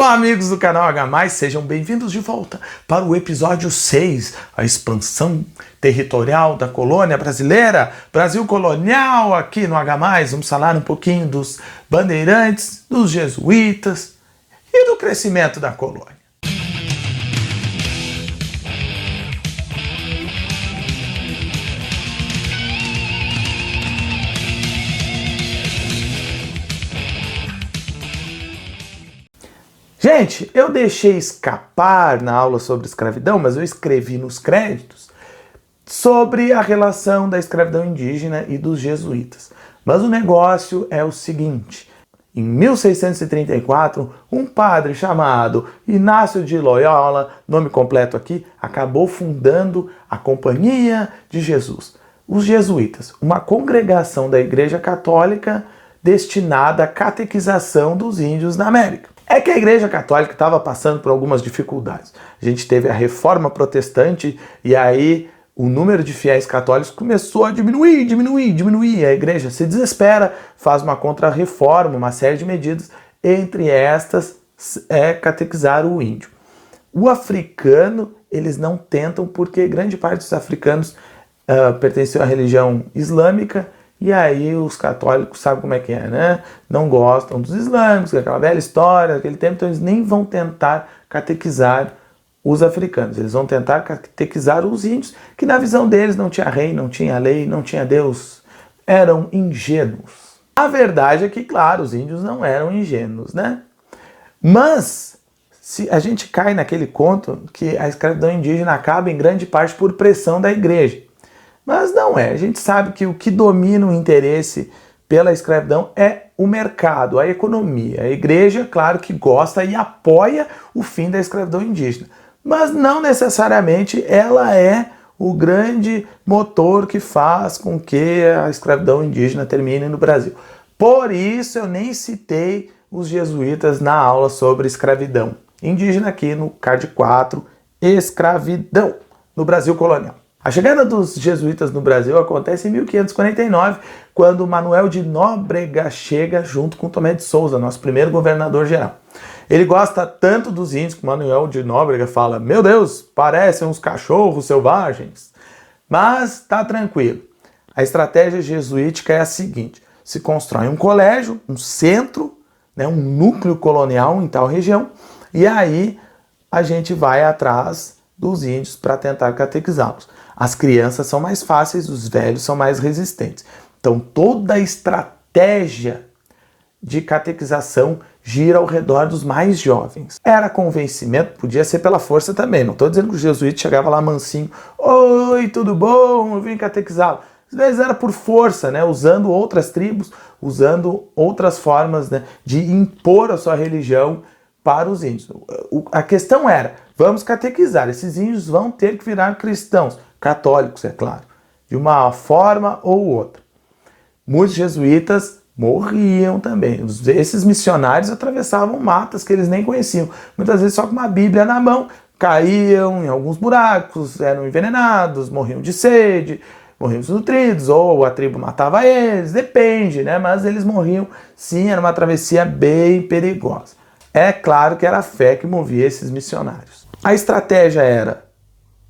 Olá, amigos do canal H+, sejam bem-vindos de volta para o episódio 6, a expansão territorial da colônia brasileira, Brasil colonial, aqui no H+. Vamos falar um pouquinho dos bandeirantes, dos jesuítas e do crescimento da colônia. Gente, eu deixei escapar na aula sobre escravidão, mas eu escrevi nos créditos sobre a relação da escravidão indígena e dos jesuítas. Mas o negócio é o seguinte: em 1634, um padre chamado Inácio de Loyola, nome completo aqui, acabou fundando a Companhia de Jesus. Os jesuítas, uma congregação da Igreja Católica destinada à catequização dos índios na América. É que a Igreja Católica estava passando por algumas dificuldades. A gente teve a Reforma Protestante e aí o número de fiéis católicos começou a diminuir. A Igreja se desespera, faz uma contra-reforma, uma série de medidas. Entre estas é catequizar o índio. O africano, eles não tentam porque grande parte dos africanos pertenciam à religião islâmica. E aí os católicos sabem como é que é, né? Não gostam dos islâmicos, aquela velha história, aquele tempo, então eles nem vão tentar catequizar os africanos. Eles vão tentar catequizar os índios, que na visão deles não tinha rei, não tinha lei, não tinha Deus. Eram ingênuos. A verdade é que, claro, os índios não eram ingênuos, né? Mas se a gente cai naquele conto que a escravidão indígena acaba em grande parte por pressão da igreja. Mas não é. A gente sabe que o que domina o interesse pela escravidão é o mercado, a economia. A igreja, claro que gosta e apoia o fim da escravidão indígena. Mas não necessariamente ela é o grande motor que faz com que a escravidão indígena termine no Brasil. Por isso eu nem citei os jesuítas na aula sobre escravidão indígena aqui no card 4, escravidão no Brasil colonial. A chegada dos jesuítas no Brasil acontece em 1549, quando Manuel de Nóbrega chega junto com Tomé de Souza, nosso primeiro governador geral. Ele gosta tanto dos índios que Manuel de Nóbrega fala: meu Deus, parecem uns cachorros selvagens. Mas tá tranquilo. A estratégia jesuítica é a seguinte: se constrói um colégio, um centro, né, um núcleo colonial em tal região, e aí a gente vai atrás dos índios para tentar catequizá-los. As crianças são mais fáceis, os velhos são mais resistentes. Então toda a estratégia de catequização gira ao redor dos mais jovens. Era convencimento, podia ser pela força também. Não estou dizendo que o jesuíta chegava lá mansinho: oi, tudo bom? Eu vim catequizá-lo. Às vezes era por força, né? Usando outras tribos, usando outras formas, né, de impor a sua religião para os índios. A questão era: vamos catequizar, esses índios vão ter que virar cristãos, católicos, é claro, de uma forma ou outra. Muitos jesuítas morriam também. Esses missionários atravessavam matas que eles nem conheciam, muitas vezes só com uma Bíblia na mão, caíam em alguns buracos, eram envenenados, morriam de sede, morriam desnutridos, ou a tribo matava eles, depende, né? Mas eles morriam, sim, era uma travessia bem perigosa. É claro que era a fé que movia esses missionários. A estratégia era,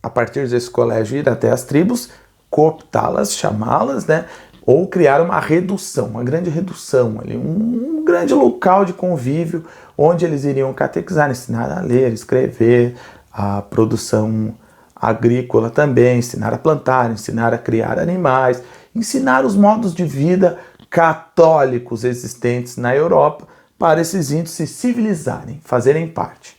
a partir desse colégio, ir até as tribos, cooptá-las, chamá-las, né? Ou criar uma redução, uma grande redução ali, um grande local de convívio onde eles iriam catequizar, ensinar a ler, escrever, a produção agrícola também, ensinar a plantar, ensinar a criar animais, ensinar os modos de vida católicos existentes na Europa para esses índios se civilizarem, fazerem parte.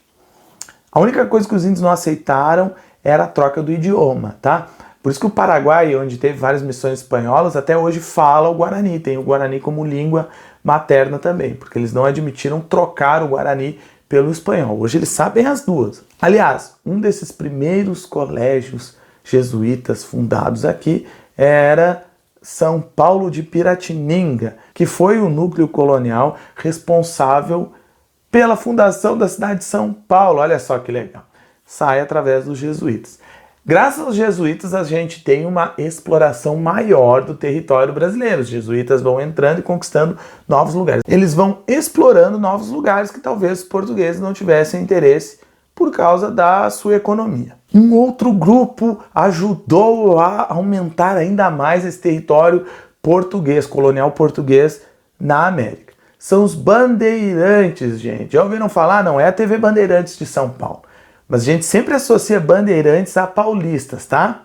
A única coisa que os índios não aceitaram era a troca do idioma, tá? Por isso que o Paraguai, onde teve várias missões espanholas, até hoje fala o Guarani, tem o Guarani como língua materna também, porque eles não admitiram trocar o Guarani pelo espanhol. Hoje eles sabem as duas. Aliás, um desses primeiros colégios jesuítas fundados aqui era São Paulo de Piratininga, que foi o núcleo colonial responsável pela fundação da cidade de São Paulo. Olha só que legal. Sai através dos jesuítas. Graças aos jesuítas, a gente tem uma exploração maior do território brasileiro. Os jesuítas vão entrando e conquistando novos lugares. Eles vão explorando novos lugares que talvez os portugueses não tivessem interesse por causa da sua economia. Um outro grupo ajudou a aumentar ainda mais esse território português, colonial português na América. São os bandeirantes, gente. Já ouviram falar? Não é a TV Bandeirantes de São Paulo. Mas a gente sempre associa bandeirantes a paulistas, tá?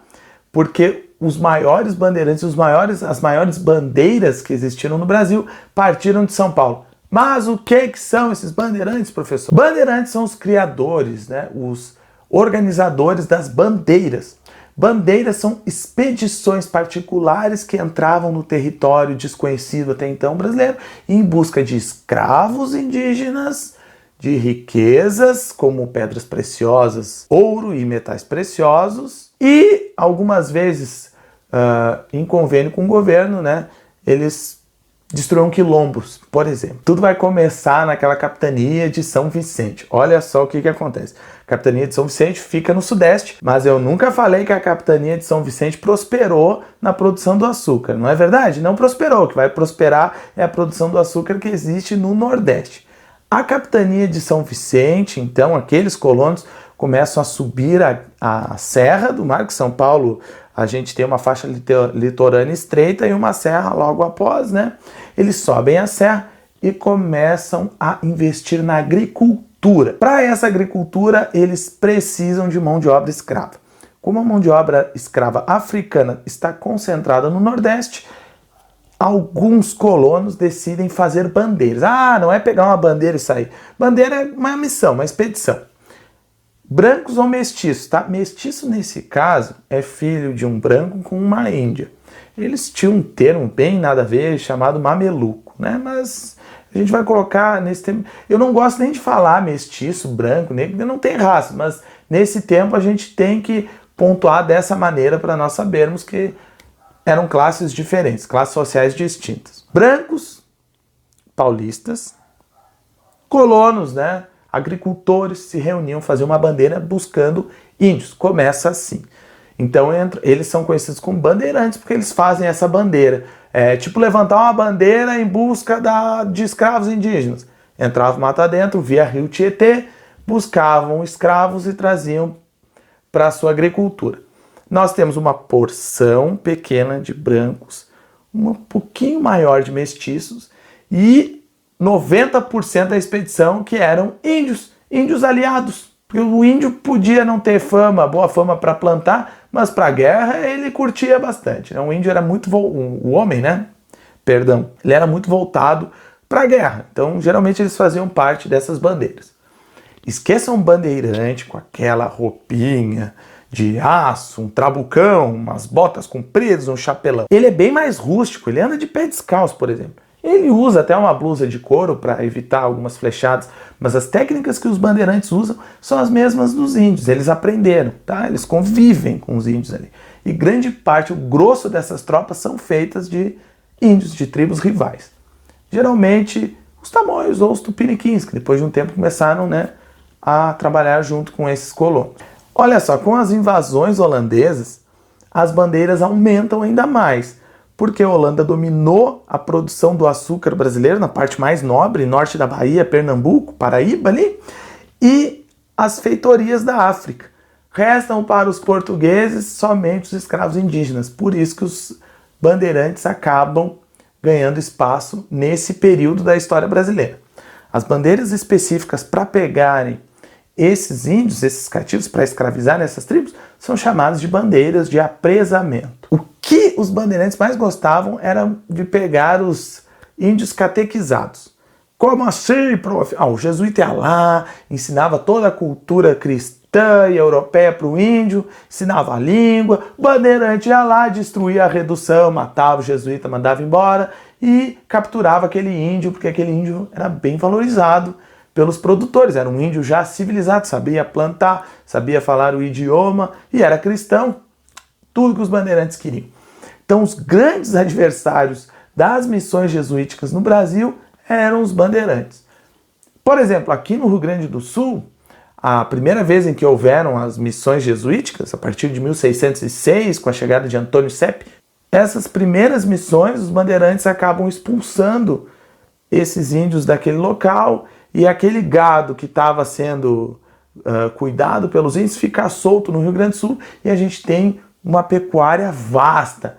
Porque os maiores bandeirantes, as maiores bandeiras que existiram no Brasil partiram de São Paulo. Mas o que são esses bandeirantes, professor? Bandeirantes são os criadores, né? Os organizadores das bandeiras. Bandeiras são expedições particulares que entravam no território desconhecido até então brasileiro em busca de escravos indígenas, de riquezas como pedras preciosas, ouro e metais preciosos, e algumas vezes em convênio com o governo, né, eles destruíam quilombos, por exemplo. Tudo vai começar naquela capitania de São Vicente. Olha só o que acontece. A capitania de São Vicente fica no sudeste, mas eu nunca falei que a capitania de São Vicente prosperou na produção do açúcar. Não é verdade? Não prosperou. O que vai prosperar é a produção do açúcar que existe no nordeste. A capitania de São Vicente, então, aqueles colonos começam a subir a serra do mar, que São Paulo a gente tem uma faixa litorânea estreita e uma serra logo após, né? Eles sobem a serra e começam a investir na agricultura. Para essa agricultura, eles precisam de mão de obra escrava. Como a mão de obra escrava africana está concentrada no Nordeste, alguns colonos decidem fazer bandeiras. Ah, não é pegar uma bandeira e sair. Bandeira é uma missão, uma expedição. Brancos ou mestiços, tá? Mestiço, nesse caso, é filho de um branco com uma índia. Eles tinham um termo bem nada a ver, chamado mameluco, né? Mas a gente vai colocar nesse tempo... Eu não gosto nem de falar mestiço, branco, negro, não tem raça, mas nesse tempo a gente tem que pontuar dessa maneira para nós sabermos que eram classes diferentes, classes sociais distintas. Brancos, paulistas, colonos, né? Agricultores se reuniam, faziam uma bandeira buscando índios. Começa assim. Então eles são conhecidos como bandeirantes porque eles fazem essa bandeira. É tipo levantar uma bandeira em busca de escravos indígenas. Entravam mata dentro, via Rio Tietê, buscavam escravos e traziam para a sua agricultura. Nós temos uma porção pequena de brancos, um pouquinho maior de mestiços e 90% da expedição que eram índios aliados. Porque o índio podia não ter boa fama para plantar, mas para a guerra ele curtia bastante. O índio era muito... O homem, né? Perdão. Ele era muito voltado para a guerra. Então, geralmente, eles faziam parte dessas bandeiras. Esqueçam um bandeirante com aquela roupinha de aço, um trabucão, umas botas compridas, um chapelão. Ele é bem mais rústico. Ele anda de pé descalço, por exemplo. Ele usa até uma blusa de couro para evitar algumas flechadas, mas as técnicas que os bandeirantes usam são as mesmas dos índios. Eles aprenderam, tá? Eles convivem com os índios ali. E grande parte, o grosso dessas tropas são feitas de índios, de tribos rivais. Geralmente os tamoios ou os tupiniquins, que depois de um tempo começaram, né, a trabalhar junto com esses colonos. Olha só, com as invasões holandesas, as bandeiras aumentam ainda mais, porque a Holanda dominou a produção do açúcar brasileiro na parte mais nobre, norte da Bahia, Pernambuco, Paraíba ali, e as feitorias da África. Restam para os portugueses somente os escravos indígenas, por isso que os bandeirantes acabam ganhando espaço nesse período da história brasileira. As bandeiras específicas para pegarem esses índios, esses cativos, para escravizar nessas tribos, são chamadas de bandeiras de apresamento. O que os bandeirantes mais gostavam era de pegar os índios catequizados. Como assim, prof? O jesuíta ia lá, ensinava toda a cultura cristã e europeia para o índio, ensinava a língua, o bandeirante ia lá, destruía a redução, matava o jesuíta, mandava embora e capturava aquele índio, porque aquele índio era bem valorizado pelos produtores. Era um índio já civilizado, sabia plantar, sabia falar o idioma e era cristão. Tudo que os bandeirantes queriam. Então, os grandes adversários das missões jesuíticas no Brasil eram os bandeirantes. Por exemplo, aqui no Rio Grande do Sul, a primeira vez em que houveram as missões jesuíticas, a partir de 1606, com a chegada de Antônio Sepp, essas primeiras missões, os bandeirantes acabam expulsando esses índios daquele local e aquele gado que estava sendo cuidado pelos índios fica solto no Rio Grande do Sul e a gente tem uma pecuária vasta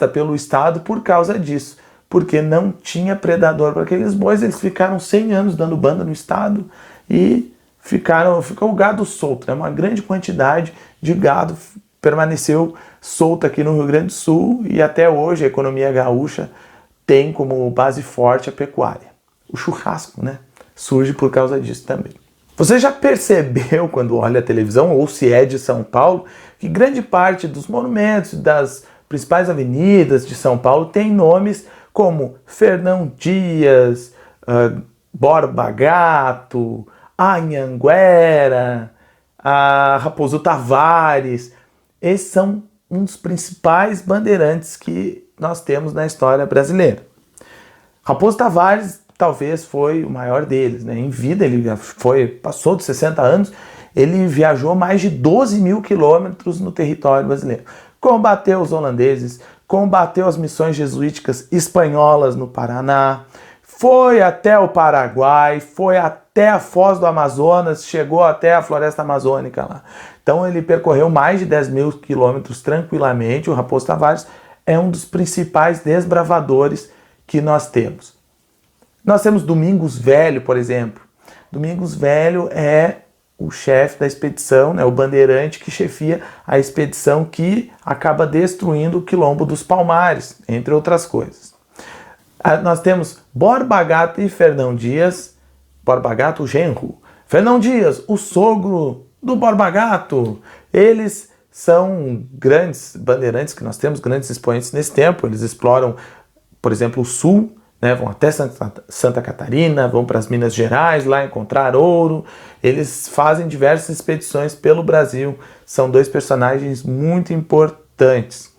pelo estado por causa disso, porque não tinha predador para aqueles bois, eles ficaram 100 anos dando banda no estado e ficou o gado solto, né? Uma grande quantidade de gado permaneceu solta aqui no Rio Grande do Sul e até hoje a economia gaúcha tem como base forte a pecuária. O churrasco, né, surge por causa disso também. Você já percebeu quando olha a televisão, ou se é de São Paulo, que grande parte dos monumentos, das principais avenidas de São Paulo tem nomes como Fernão Dias, Borba Gato, Anhanguera, Raposo Tavares. Esses são um dos principais bandeirantes que nós temos na história brasileira. Raposo Tavares talvez foi o maior deles, né? Em vida ele passou dos 60 anos, ele viajou mais de 12 mil quilômetros no território brasileiro. Combateu os holandeses, combateu as missões jesuíticas espanholas no Paraná, foi até o Paraguai, foi até a Foz do Amazonas, chegou até a Floresta Amazônica lá. Então ele percorreu mais de 10 mil quilômetros tranquilamente. O Raposo Tavares é um dos principais desbravadores que nós temos. Nós temos Domingos Velho, por exemplo. Domingos Velho é o chefe da expedição, né, o bandeirante que chefia a expedição que acaba destruindo o Quilombo dos Palmares, entre outras coisas. Nós temos Borba Gato e Fernão Dias. Borba Gato, o genro. Fernão Dias, o sogro do Borba Gato. Eles são grandes bandeirantes que nós temos, grandes expoentes nesse tempo. Eles exploram, por exemplo, o sul, né, vão até Santa Catarina, vão para as Minas Gerais, lá encontrar ouro. Eles fazem diversas expedições pelo Brasil. São dois personagens muito importantes.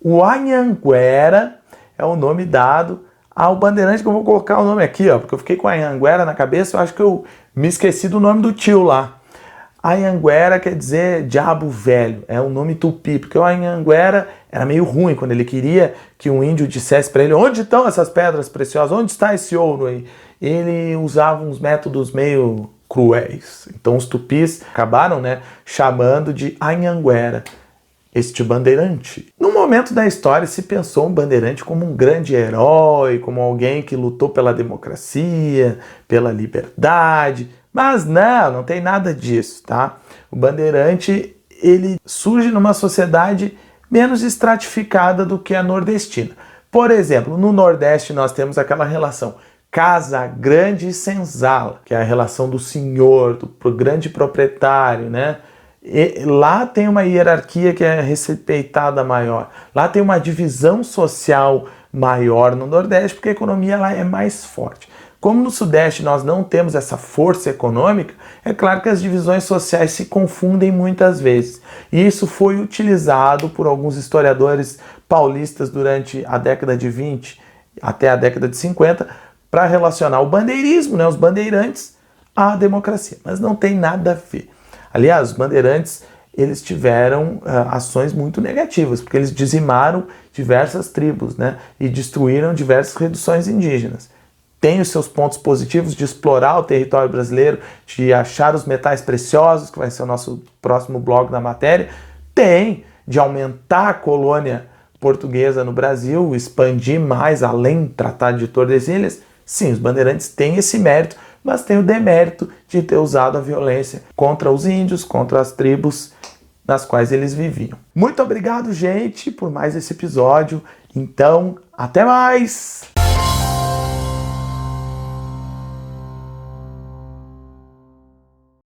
O Anhanguera é o nome dado ao bandeirante, que eu vou colocar o nome aqui, ó, porque eu fiquei com a Anhanguera na cabeça, eu acho que eu me esqueci do nome do tio lá. Anhanguera quer dizer diabo velho, é um nome tupi, porque o Anhanguera era meio ruim quando ele queria que um índio dissesse para ele onde estão essas pedras preciosas, onde está esse ouro aí. Ele usava uns métodos meio cruéis, então os tupis acabaram, né, chamando de Anhanguera este bandeirante. No momento da história se pensou um bandeirante como um grande herói, como alguém que lutou pela democracia, pela liberdade, mas não tem nada disso, tá? O bandeirante, ele surge numa sociedade menos estratificada do que a nordestina. Por exemplo, no Nordeste nós temos aquela relação casa grande e senzala, que é a relação do senhor, do grande proprietário, né? E lá tem uma hierarquia que é respeitada maior. Lá tem uma divisão social maior no Nordeste, porque a economia lá é mais forte. Como no Sudeste nós não temos essa força econômica, é claro que as divisões sociais se confundem muitas vezes. E isso foi utilizado por alguns historiadores paulistas durante a década de 20 até a década de 50 para relacionar o bandeirismo, né, os bandeirantes, à democracia. Mas não tem nada a ver. Aliás, os bandeirantes, eles tiveram ações muito negativas, porque eles dizimaram diversas tribos, né, e destruíram diversas reduções indígenas. Tem os seus pontos positivos de explorar o território brasileiro, de achar os metais preciosos, que vai ser o nosso próximo bloco na matéria. Tem de aumentar a colônia portuguesa no Brasil, expandir mais além do Tratado de Tordesilhas. Sim, os bandeirantes têm esse mérito, mas tem o demérito de ter usado a violência contra os índios, contra as tribos nas quais eles viviam. Muito obrigado, gente, por mais esse episódio. Então, até mais!